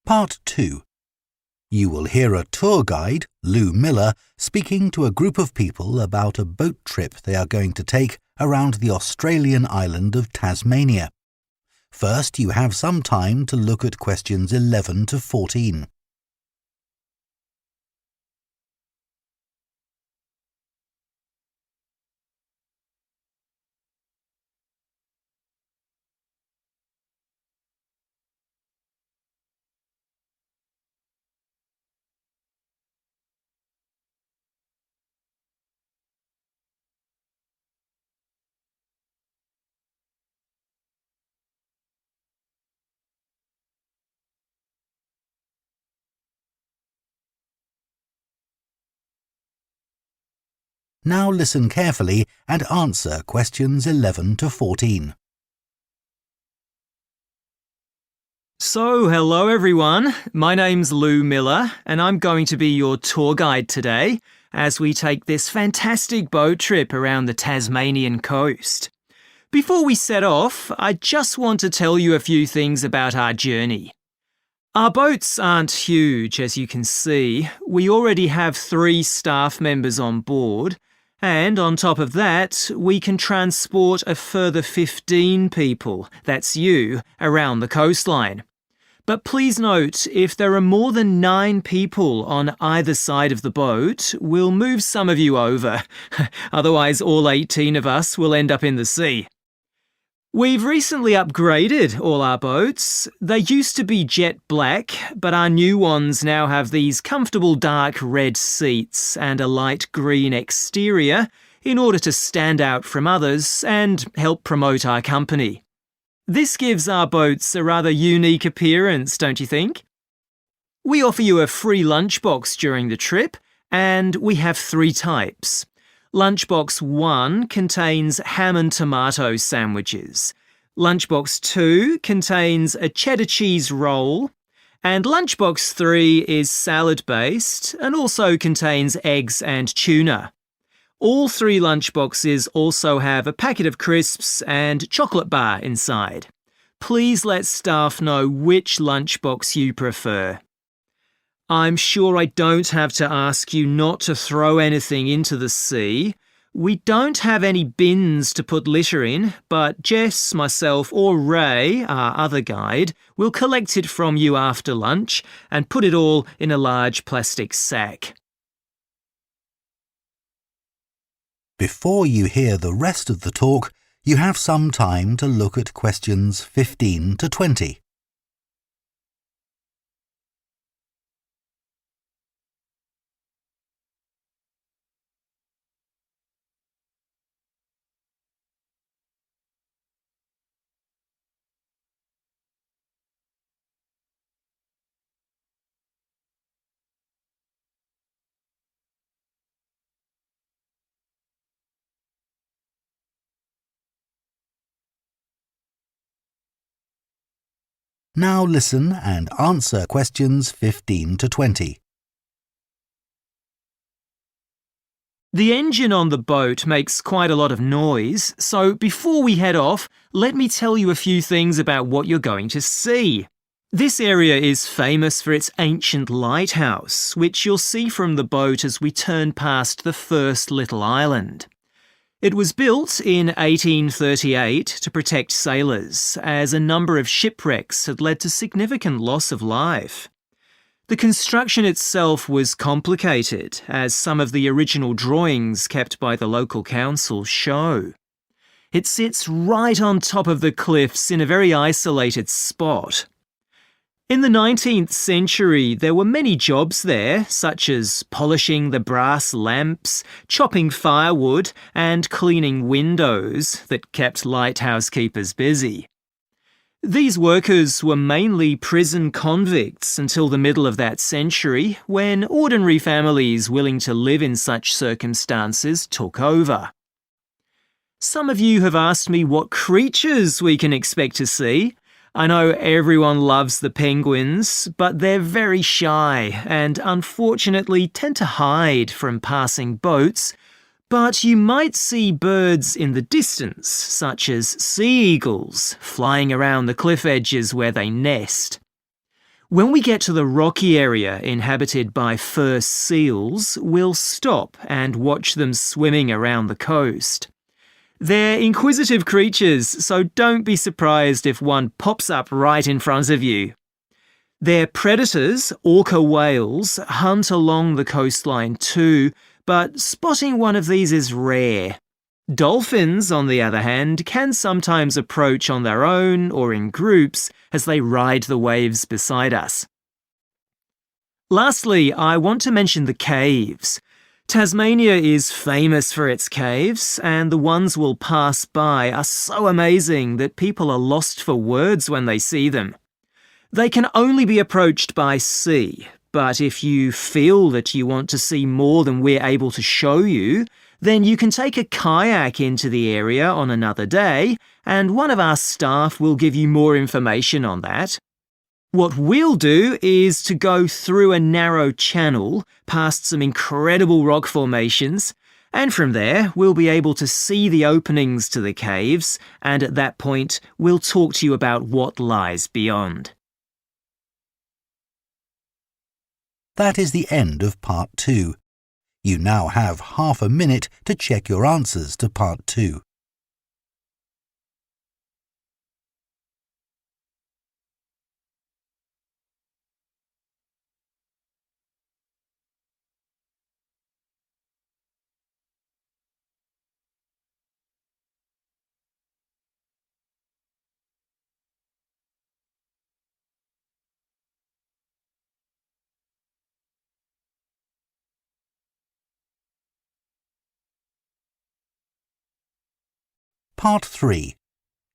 Part 2. You will hear a tour guide, Lou Miller, speaking to a group of people about a boat trip they are going to take around the Australian island of Tasmania. First, you have some time to look at questions 11 to 14. Now listen carefully and answer questions 11 to 14. So, hello everyone. My name's Lou Miller and I'm going to be your tour guide today as we take this fantastic boat trip around the Tasmanian coast. Before we set off, I just want to tell you a few things about our journey. Our boats aren't huge, as you can see. We already have 3 staff members on board. And on top of that, we can transport a further 15 people, that's you, around the coastline. But please note, if there are more than 9 people on either side of the boat, we'll move some of you over. Otherwise, all 18 of us will end up in the sea. We've recently upgraded all our boats. They used to be jet black, but our new ones now have these comfortable dark red seats and a light green exterior in order to stand out from others and help promote our company. This gives our boats a rather unique appearance, don't you think? We offer you a free lunchbox during the trip, and we have 3 types. Lunchbox 1 contains ham and tomato sandwiches. Lunchbox 2 contains a cheddar cheese roll. And Lunchbox 3 is salad-based and also contains eggs and tuna. All 3 lunchboxes also have a packet of crisps and chocolate bar inside. Please let staff know which lunchbox you prefer. I'm sure I don't have to ask you not to throw anything into the sea. We don't have any bins to put litter in, but Jess, myself or Ray, our other guide, will collect it from you after lunch and put it all in a large plastic sack. Before you hear the rest of the talk, you have some time to look at questions 15 to 20. Now listen and answer questions 15 to 20. The engine on the boat makes quite a lot of noise, so before we head off, let me tell you a few things about what you're going to see. This area is famous for its ancient lighthouse, which you'll see from the boat as we turn past the first little island. It was built in 1838 to protect sailors, as a number of shipwrecks had led to significant loss of life. The construction itself was complicated, as some of the original drawings kept by the local council show. It sits right on top of the cliffs in a very isolated spot. In the 19th century, there were many jobs there, such as polishing the brass lamps, chopping firewood, and cleaning windows that kept lighthouse keepers busy. These workers were mainly prison convicts until the middle of that century, when ordinary families willing to live in such circumstances took over. Some of you have asked me what creatures we can expect to see. I know everyone loves the penguins, but they're very shy and unfortunately tend to hide from passing boats. But you might see birds in the distance, such as sea eagles, flying around the cliff edges where they nest. When we get to the rocky area inhabited by fur seals, we'll stop and watch them swimming around the coast. They're inquisitive creatures, so don't be surprised if one pops up right in front of you. Their predators, orca whales, hunt along the coastline too, but spotting one of these is rare. Dolphins, on the other hand, can sometimes approach on their own or in groups as they ride the waves beside us. Lastly, I want to mention the caves. Tasmania is famous for its caves, and the ones we'll pass by are so amazing that people are lost for words when they see them. They can only be approached by sea, but if you feel that you want to see more than we're able to show you, then you can take a kayak into the area on another day, and one of our staff will give you more information on that. What we'll do is to go through a narrow channel past some incredible rock formations, and from there we'll be able to see the openings to the caves, and at that point we'll talk to you about what lies beyond. That is the end of Part 2. You now have half a minute to check your answers to Part 2. Part 3.